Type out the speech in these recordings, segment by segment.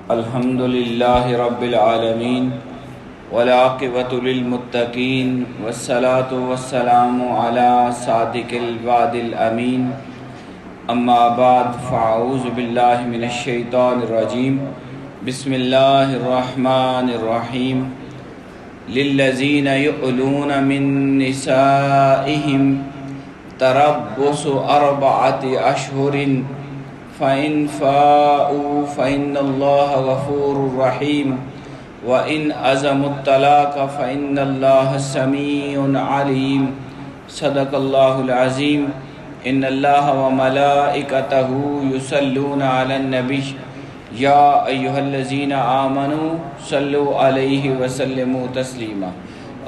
الحمد للہ رب العالمین والعاقبۃ للمتقین والصلاة والسلام علی صادق الوعد الامین اما بعد فاعوذ باللہ من الشیطان الرجیم بسم اللہ الرحمن الرحیم للذین یؤلون من نسائہم تربص 4 اشہر فَإِن فَاءُوا فَإِنَّ اللَّهَ غَفُورٌ رَحِيمٌ وَإِنْ عَزَمُوا الطَّلَاقَ فَإِنَّ اللَّهَ سَمِيعٌ عَلِيمٌ صدق اللہ العظیم ان اللہ وملائکتہ یصلون علی النبی یا ایہا الذین آمنوا صلوا علیہ وسلموا تسلیما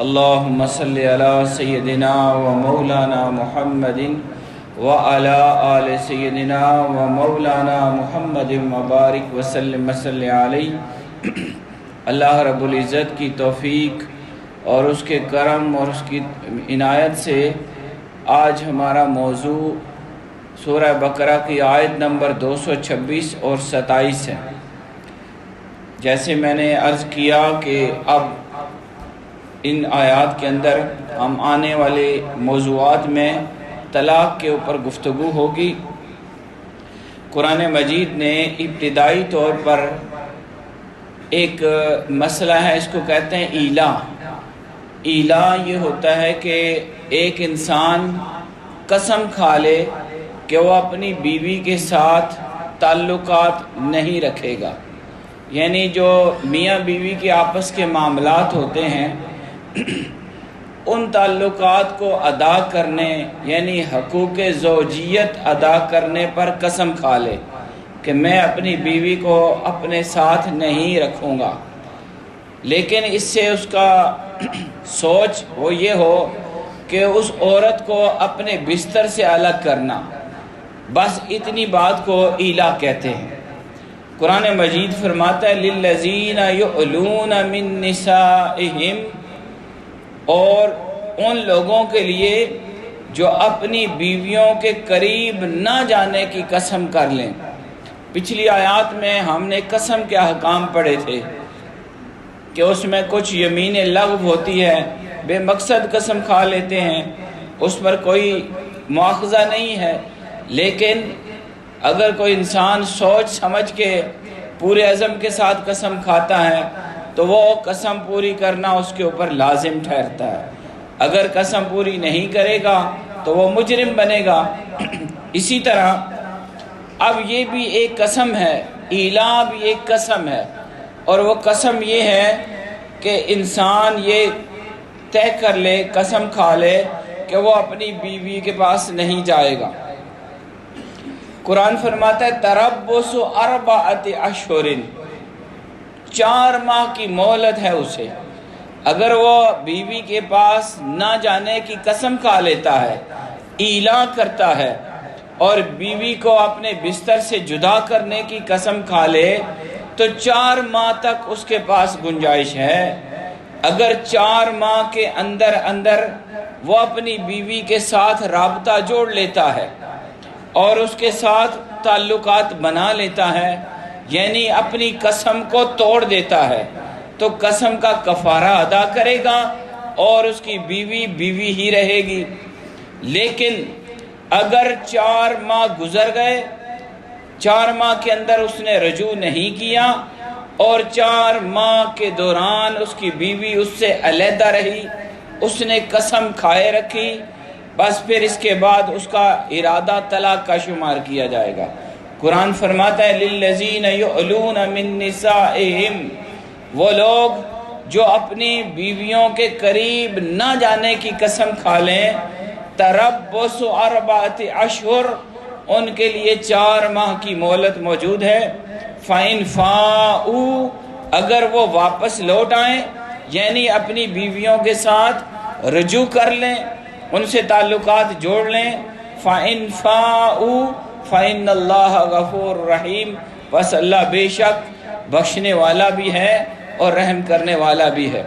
اللہم صل علی سیدنا ومولانا محمد وعلى آل سیدنا و مولانا محمد مبارک وسلم علیہ۔ اللہ رب العزت کی توفیق اور اس کے کرم اور اس کی عنایت سے آج ہمارا موضوع سورہ بقرہ کی آیت نمبر 226 اور 27 ہے۔ جیسے میں نے عرض کیا کہ اب ان آیات کے اندر ہم آنے والے موضوعات میں طلاق کے اوپر گفتگو ہوگی۔ قرآن مجید نے ابتدائی طور پر ایک مسئلہ ہے، اس کو کہتے ہیں ایلا۔ ایلا یہ ہوتا ہے کہ ایک انسان قسم کھا لے کہ وہ اپنی بیوی کے ساتھ تعلقات نہیں رکھے گا، یعنی جو میاں بیوی کے آپس کے معاملات ہوتے ہیں ان تعلقات کو ادا کرنے، یعنی حقوق زوجیت ادا کرنے پر قسم کھا لے کہ میں اپنی بیوی کو اپنے ساتھ نہیں رکھوں گا، لیکن اس سے اس کا سوچ وہ یہ ہو کہ اس عورت کو اپنے بستر سے الگ کرنا، بس اتنی بات کو ایلا کہتے ہیں۔ قرآن مجید فرماتا ہے للذین یؤلون من نسائہم، اور ان لوگوں کے لیے جو اپنی بیویوں کے قریب نہ جانے کی قسم کر لیں۔ پچھلی آیات میں ہم نے قسم کے احکام پڑھے تھے کہ اس میں کچھ یمین لغو ہوتی ہے، بے مقصد قسم کھا لیتے ہیں، اس پر کوئی مواخذہ نہیں ہے، لیکن اگر کوئی انسان سوچ سمجھ کے پورے عزم کے ساتھ قسم کھاتا ہے تو وہ قسم پوری کرنا اس کے اوپر لازم ٹھہرتا ہے۔ اگر قسم پوری نہیں کرے گا تو وہ مجرم بنے گا۔ اسی طرح اب یہ بھی ایک قسم ہے، ایلا بھی ایک قسم ہے، اور وہ قسم یہ ہے کہ انسان یہ طے کر لے، قسم کھا لے کہ وہ اپنی بیوی کے پاس نہیں جائے گا۔ قرآن فرماتا ہے تربص 4 اشہر، 4 ماہ کی مہلت ہے اسے۔ اگر وہ بیوی کے پاس نہ جانے کی قسم کھا لیتا ہے، ایلا کرتا ہے، اور بیوی کو اپنے بستر سے جدا کرنے کی قسم کھا لے تو 4 ماہ تک اس کے پاس گنجائش ہے۔ اگر 4 ماہ کے اندر وہ اپنی بیوی کے ساتھ رابطہ جوڑ لیتا ہے اور اس کے ساتھ تعلقات بنا لیتا ہے، یعنی اپنی قسم کو توڑ دیتا ہے، تو قسم کا کفارہ ادا کرے گا اور اس کی بیوی بیوی ہی رہے گی۔ لیکن اگر 4 ماہ گزر گئے، 4 ماہ کے اندر اس نے رجوع نہیں کیا اور 4 ماہ کے دوران اس کی بیوی اس سے علیحدہ رہی، اس نے قسم کھائے رکھی، بس پھر اس کے بعد اس کا ارادہ طلاق کا شمار کیا جائے گا۔ قرآن فرماتا ہے للذین یؤلون من نسائہم، وہ لوگ جو اپنی بیویوں کے قریب نہ جانے کی قسم کھا لیں، تربص 4 اشہر، ان کے لیے 4 ماہ کی مہلت موجود ہے۔ فَإِن فَاءُوا، اگر وہ واپس لوٹ آئیں، یعنی اپنی بیویوں کے ساتھ رجوع کر لیں، ان سے تعلقات جوڑ لیں، فَإِن فَاءُوا فَإِنَّ اللَّهَ غَفُورٌ رَحِيمٌ، بس اللہ بے شک بخشنے والا بھی ہے اور رحم کرنے والا بھی ہے۔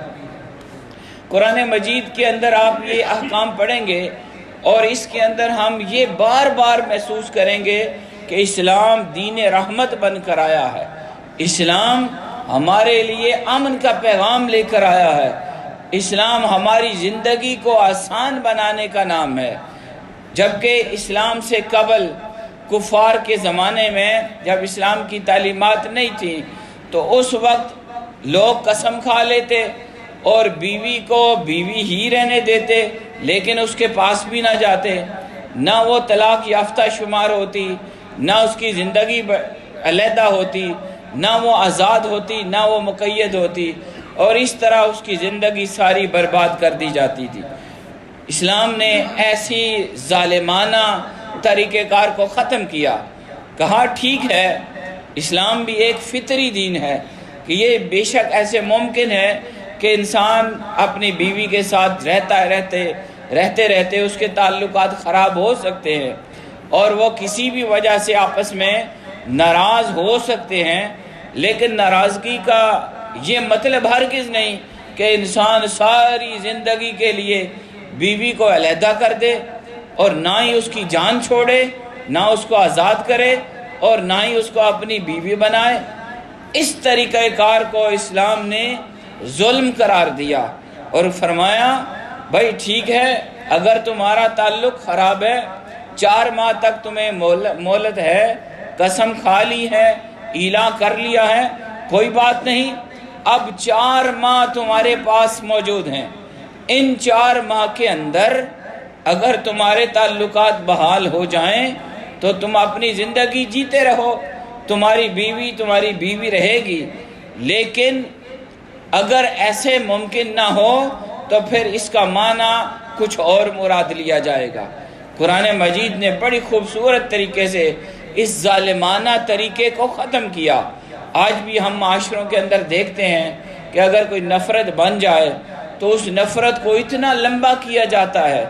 قرآن مجید کے اندر آپ یہ احکام پڑھیں گے اور اس کے اندر ہم یہ بار بار محسوس کریں گے کہ اسلام دین رحمت بن کر آیا ہے، اسلام ہمارے لیے امن کا پیغام لے کر آیا ہے۔ اسلام ہماری زندگی کو آسان بنانے کا نام ہے، جبکہ اسلام سے قبل کفار کے زمانے میں جب اسلام کی تعلیمات نہیں تھیں تو اس وقت لوگ قسم کھا لیتے اور بیوی کو بیوی ہی رہنے دیتے، لیکن اس کے پاس بھی نہ جاتے، نہ وہ طلاق یافتہ شمار ہوتی، نہ اس کی زندگی علیحدہ ہوتی، نہ وہ آزاد ہوتی، نہ وہ مقید ہوتی، اور اس طرح اس کی زندگی ساری برباد کر دی جاتی تھی۔ اسلام نے ایسی ظالمانہ طریقہ کار کو ختم کیا، کہا ٹھیک ہے اسلام بھی ایک فطری دین ہے کہ یہ بے شک ایسے ممکن ہے کہ انسان اپنی بیوی کے ساتھ رہتے رہتے اس کے تعلقات خراب ہو سکتے ہیں اور وہ کسی بھی وجہ سے آپس میں ناراض ہو سکتے ہیں، لیکن ناراضگی کا یہ مطلب ہرگز نہیں کہ انسان ساری زندگی کے لیے بیوی کو علیحدہ کر دے اور نہ ہی اس کی جان چھوڑے، نہ اس کو آزاد کرے اور نہ ہی اس کو اپنی بیوی بنائے۔ اس طریقہ کار کو اسلام نے ظلم قرار دیا اور فرمایا بھائی ٹھیک ہے، اگر تمہارا تعلق خراب ہے، 4 ماہ تک تمہیں مہلت ہے، قسم کھا لی ہے، ایلا کر لیا ہے، کوئی بات نہیں، اب 4 ماہ تمہارے پاس موجود ہیں، ان 4 ماہ کے اندر اگر تمہارے تعلقات بحال ہو جائیں تو تم اپنی زندگی جیتے رہو، تمہاری بیوی رہے گی، لیکن اگر ایسے ممکن نہ ہو تو پھر اس کا معنی کچھ اور مراد لیا جائے گا۔ قرآن مجید نے بڑی خوبصورت طریقے سے اس ظالمانہ طریقے کو ختم کیا۔ آج بھی ہم معاشروں کے اندر دیکھتے ہیں کہ اگر کوئی نفرت بن جائے تو اس نفرت کو اتنا لمبا کیا جاتا ہے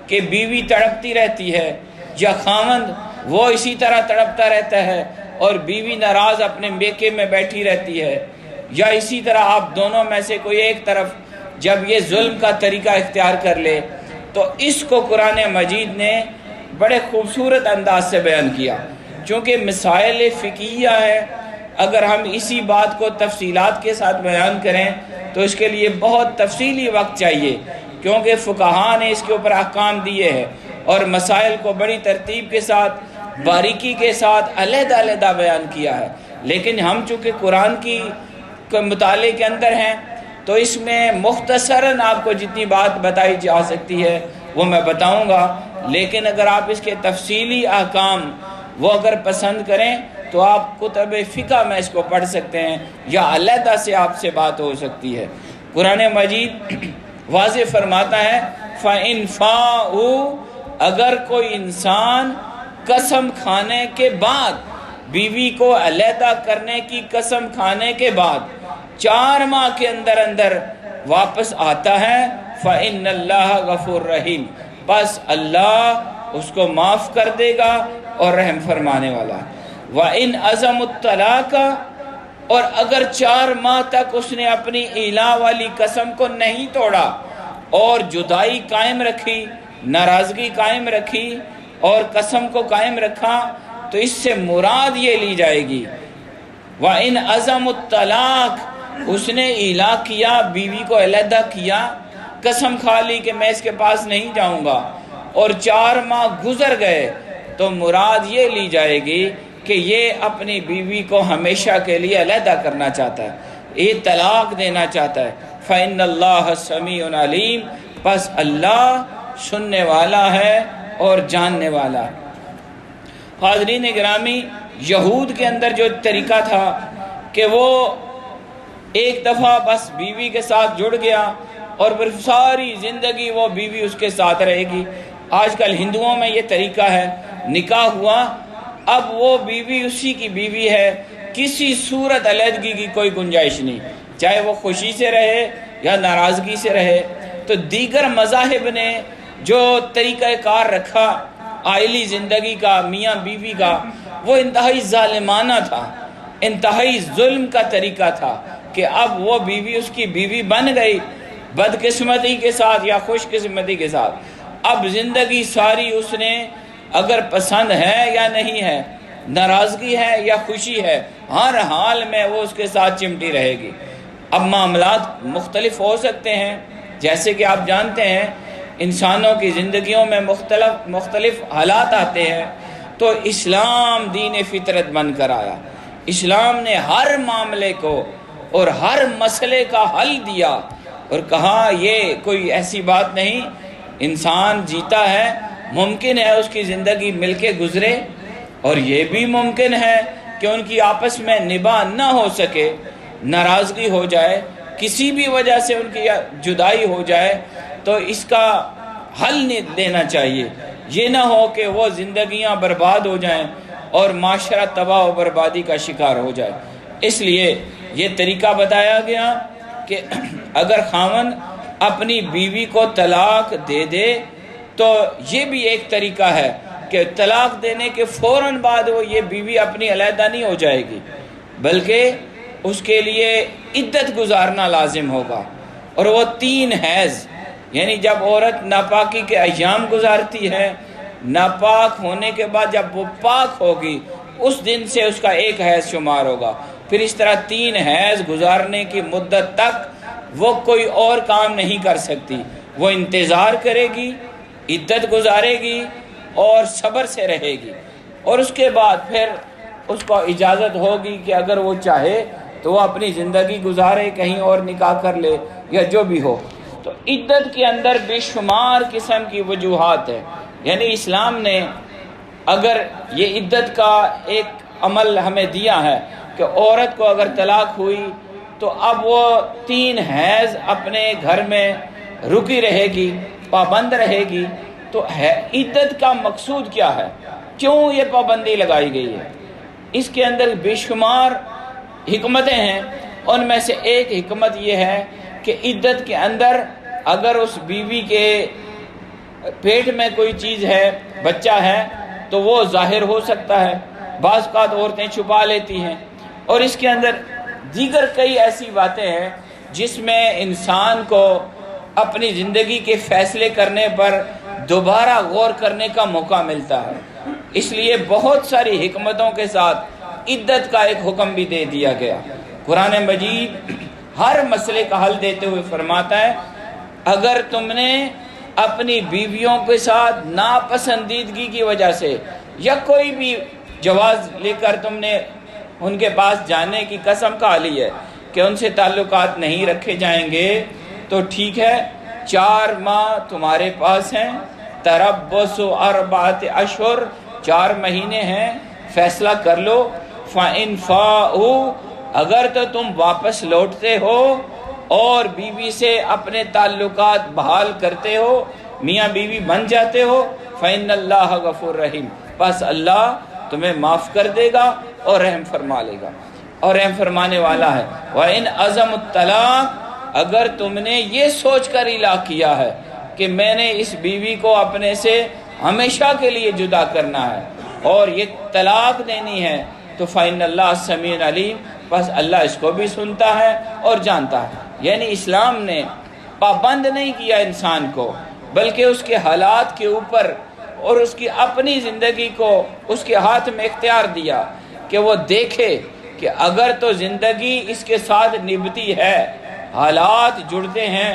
کہ بیوی تڑپتی رہتی ہے یا خاوند وہ اسی طرح تڑپتا رہتا ہے اور بیوی ناراض اپنے میکے میں بیٹھی رہتی ہے، یا اسی طرح آپ دونوں میں سے کوئی ایک طرف جب یہ ظلم کا طریقہ اختیار کر لے تو اس کو قرآن مجید نے بڑے خوبصورت انداز سے بیان کیا۔ چونکہ مسائل فقہیہ ہے، اگر ہم اسی بات کو تفصیلات کے ساتھ بیان کریں تو اس کے لیے بہت تفصیلی وقت چاہیے، کیونکہ فقہاء نے اس کے اوپر احکام دیے ہیں اور مسائل کو بڑی ترتیب کے ساتھ باریکی کے ساتھ علیحدہ بیان کیا ہے، لیکن ہم چونکہ قرآن کی مطالعے کے اندر ہیں تو اس میں مختصراً آپ کو جتنی بات بتائی جا سکتی ہے وہ میں بتاؤں گا، لیکن اگر آپ اس کے تفصیلی احکام وہ اگر پسند کریں تو آپ کتب فقہ میں اس کو پڑھ سکتے ہیں یا علیحدہ سے آپ سے بات ہو سکتی ہے۔ قرآن مجید واضح فرماتا ہے فَإِنْ فَاءُوا، اگر کوئی انسان قسم کھانے کے بعد، بیوی کو علیحدہ کرنے کی قسم کھانے کے بعد 4 ماہ کے اندر واپس آتا ہے، فَإِنَّ اللَّهَ غَفُورٌ رَحِيمٌ، بس اللہ اس کو معاف کر دے گا اور رحم فرمانے والا ہے۔ وَإِنْ عَزَمُ الطَّلَاقَ، اور اگر 4 ماہ تک اس نے اپنی ایلا والی قسم کو نہیں توڑا اور جدائی قائم رکھی، ناراضگی قائم رکھی اور قسم کو قائم رکھا تو اس سے مراد یہ لی جائے گی وَإِنْ عَزَمُ الطَّلَاقَ، اس نے ایلا کیا، بیوی کو علیحدہ کیا، قسم کھا لی کہ میں اس کے پاس نہیں جاؤں گا اور 4 ماہ گزر گئے تو مراد یہ لی جائے گی کہ یہ اپنی بیوی کو ہمیشہ کے لیے علیحدہ کرنا چاہتا ہے، یہ طلاق دینا چاہتا ہے۔ فَإِنَّ اللَّهَ سَمِيعٌ عَلِيمٌ، پس اللہ سننے والا ہے اور جاننے والا ہے۔ حاضرین گرامی، یہود کے اندر جو طریقہ تھا کہ وہ ایک دفعہ بس بیوی کے ساتھ جڑ گیا اور پھر ساری زندگی وہ بیوی اس کے ساتھ رہے گی۔ آج کل ہندوؤں میں یہ طریقہ ہے، نکاح ہوا اب وہ بیوی اسی کی بیوی ہے، کسی صورت علیحدگی کی کوئی گنجائش نہیں، چاہے وہ خوشی سے رہے یا ناراضگی سے رہے۔ تو دیگر مذاہب نے جو طریقہ کار رکھا عائلی زندگی کا، میاں بیوی کا، وہ انتہائی ظالمانہ تھا، انتہائی ظلم کا طریقہ تھا کہ اب وہ بیوی اس کی بیوی بن گئی بدقسمتی کے ساتھ یا خوش قسمتی کے ساتھ، اب زندگی ساری اس نے اگر پسند ہے یا نہیں ہے ناراضگی ہے یا خوشی ہے، ہر حال میں وہ اس کے ساتھ چمٹی رہے گی۔ اب معاملات مختلف ہو سکتے ہیں، جیسے کہ آپ جانتے ہیں انسانوں کی زندگیوں میں مختلف حالات آتے ہیں، تو اسلام دین فطرت بن کر آیا۔ اسلام نے ہر معاملے کو اور ہر مسئلے کا حل دیا اور کہا یہ کوئی ایسی بات نہیں، انسان جیتا ہے، ممکن ہے اس کی زندگی مل کے گزرے، اور یہ بھی ممکن ہے کہ ان کی آپس میں نباہ نہ ہو سکے، ناراضگی ہو جائے، کسی بھی وجہ سے ان کی جدائی ہو جائے، تو اس کا حل نہیں دینا چاہیے۔ یہ نہ ہو کہ وہ زندگیاں برباد ہو جائیں اور معاشرہ تباہ و بربادی کا شکار ہو جائے۔ اس لیے یہ طریقہ بتایا گیا کہ اگر خاوند اپنی بیوی کو طلاق دے دے تو یہ بھی ایک طریقہ ہے کہ طلاق دینے کے فوراً بعد وہ یہ بیوی اپنی علیحدہ نہیں ہو جائے گی، بلکہ اس کے لیے عدت گزارنا لازم ہوگا، اور وہ 3 حیض، یعنی جب عورت ناپاکی کے ایام گزارتی ہے، ناپاک ہونے کے بعد جب وہ پاک ہوگی اس دن سے اس کا 1 حیض شمار ہوگا، پھر اس طرح 3 حیض گزارنے کی مدت تک وہ کوئی اور کام نہیں کر سکتی، وہ انتظار کرے گی، عدت گزارے گی اور صبر سے رہے گی، اور اس کے بعد پھر اس کو اجازت ہوگی کہ اگر وہ چاہے تو وہ اپنی زندگی گزارے، کہیں اور نکاح کر لے یا جو بھی ہو۔ تو عدت کے اندر بے شمار قسم کی وجوہات ہیں، یعنی اسلام نے اگر یہ عدت کا ایک عمل ہمیں دیا ہے کہ عورت کو اگر طلاق ہوئی تو اب وہ 3 حیض اپنے گھر میں رکی رہے گی، پابند رہے گی۔ تو عدت کا مقصود کیا ہے، کیوں یہ پابندی لگائی گئی ہے؟ اس کے اندر بے شمار حکمتیں ہیں، ان میں سے ایک حکمت یہ ہے کہ عدت کے اندر اگر اس بیوی کے پیٹ میں کوئی چیز ہے، بچہ ہے، تو وہ ظاہر ہو سکتا ہے، بعض اوقات عورتیں چھپا لیتی ہیں، اور اس کے اندر دیگر کئی ایسی باتیں ہیں جس میں انسان کو اپنی زندگی کے فیصلے کرنے پر دوبارہ غور کرنے کا موقع ملتا ہے۔ اس لیے بہت ساری حکمتوں کے ساتھ عدت کا ایک حکم بھی دے دیا گیا۔ قرآن مجید ہر مسئلے کا حل دیتے ہوئے فرماتا ہے اگر تم نے اپنی بیویوں کے ساتھ ناپسندیدگی کی وجہ سے یا کوئی بھی جواز لے کر تم نے ان کے پاس جانے کی قسم کھا لی ہے کہ ان سے تعلقات نہیں رکھے جائیں گے، تو ٹھیک ہے، 4 ماہ تمہارے پاس ہیں، تربص 4 اشہر، 4 مہینے ہیں، فیصلہ کر لو۔ فَإِنْ فَاءُوا، اگر تو تم واپس لوٹتے ہو اور بیوی سے اپنے تعلقات بحال کرتے ہو، میاں بیوی بن جاتے ہو، فَإِنَّ اللَّهَ غَفُورٌ رَحِيمٌ، بس اللہ تمہیں معاف کر دے گا اور رحم فرما لے گا، اور رحم فرمانے والا ہے۔ وَإِنْ عَزَمُوا الطَّلَاقَ، اگر تم نے یہ سوچ کر اِلٰہ کیا ہے کہ میں نے اس بیوی کو اپنے سے ہمیشہ کے لیے جدا کرنا ہے اور یہ طلاق دینی ہے، تو فَإِنَّ اللَّهَ سَمِيعٌ عَلِيمٌ، بس اللہ اس کو بھی سنتا ہے اور جانتا ہے۔ یعنی اسلام نے پابند نہیں کیا انسان کو، بلکہ اس کے حالات کے اوپر اور اس کی اپنی زندگی کو اس کے ہاتھ میں اختیار دیا کہ وہ دیکھے کہ اگر تو زندگی اس کے ساتھ نبھتی ہے، حالات جڑتے ہیں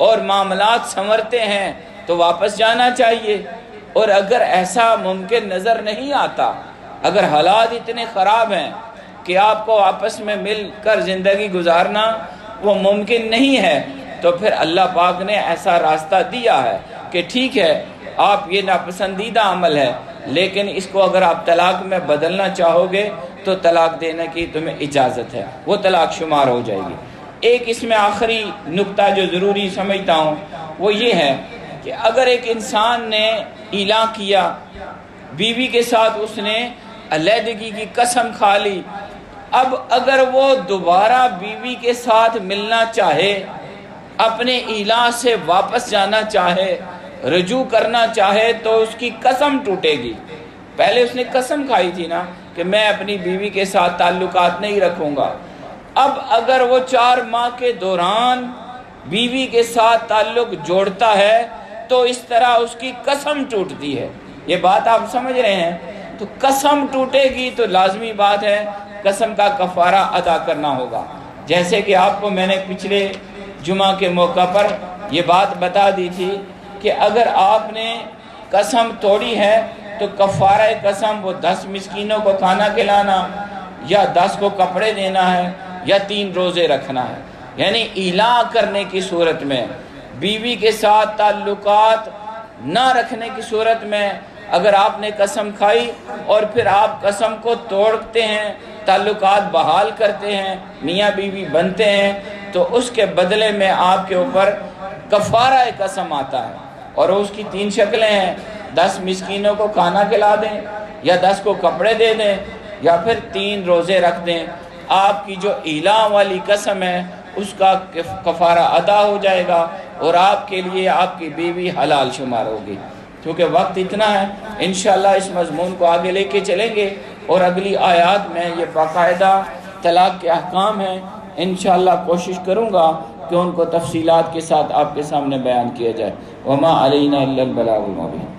اور معاملات سنورتے ہیں، تو واپس جانا چاہیے، اور اگر ایسا ممکن نظر نہیں آتا، اگر حالات اتنے خراب ہیں کہ آپ کو آپس میں مل کر زندگی گزارنا وہ ممکن نہیں ہے، تو پھر اللہ پاک نے ایسا راستہ دیا ہے کہ ٹھیک ہے، آپ یہ ناپسندیدہ عمل ہے، لیکن اس کو اگر آپ طلاق میں بدلنا چاہو گے تو طلاق دینے کی تمہیں اجازت ہے، وہ طلاق شمار ہو جائے گی۔ ایک اس میں آخری نقطہ جو ضروری سمجھتا ہوں وہ یہ ہے کہ اگر ایک انسان نے اعلان کیا، بیوی کے ساتھ اس نے علیحدگی کی قسم کھا لی، اب اگر وہ دوبارہ بیوی کے ساتھ ملنا چاہے، اپنے اعلان سے واپس جانا چاہے، رجوع کرنا چاہے، تو اس کی قسم ٹوٹے گی۔ پہلے اس نے قسم کھائی تھی نا کہ میں اپنی بیوی کے ساتھ تعلقات نہیں رکھوں گا، اب اگر وہ 4 ماہ کے دوران بیوی کے ساتھ تعلق جوڑتا ہے تو اس طرح اس کی قسم ٹوٹتی ہے۔ یہ بات آپ سمجھ رہے ہیں تو قسم ٹوٹے گی تو لازمی بات ہے قسم کا کفارہ ادا کرنا ہوگا. جیسے کہ آپ کو میں نے پچھلے جمعہ کے موقع پر یہ بات بتا دی تھی کہ اگر آپ نے قسم توڑی ہے تو کفارہ قسم وہ 10 مسکینوں کو کھانا کھلانا یا 10 کو کپڑے دینا ہے یا 3 روزے رکھنا ہے. یعنی اعلان کرنے کی صورت میں، بیوی کے ساتھ تعلقات نہ رکھنے کی صورت میں اگر آپ نے قسم کھائی اور پھر آپ قسم کو توڑتے ہیں، تعلقات بحال کرتے ہیں، میاں بیوی بنتے ہیں، تو اس کے بدلے میں آپ کے اوپر کفارہ قسم آتا ہے. اور اس کی 3 شکلیں ہیں: 10 مسکینوں کو کھانا کھلا دیں، یا 10 کو کپڑے دے دیں، یا پھر 3 روزے رکھ دیں. آپ کی جو اعلان والی قسم ہے اس کا کفارہ ادا ہو جائے گا اور آپ کے لیے آپ کی بیوی حلال شمار ہوگی. کیونکہ وقت اتنا ہے، انشاءاللہ اس مضمون کو آگے لے کے چلیں گے اور اگلی آیات میں یہ باقاعدہ طلاق کے احکام ہیں. انشاءاللہ کوشش کروں گا کہ ان کو تفصیلات کے ساتھ آپ کے سامنے بیان کیا جائے. وما علینا الا البلاغ المبین.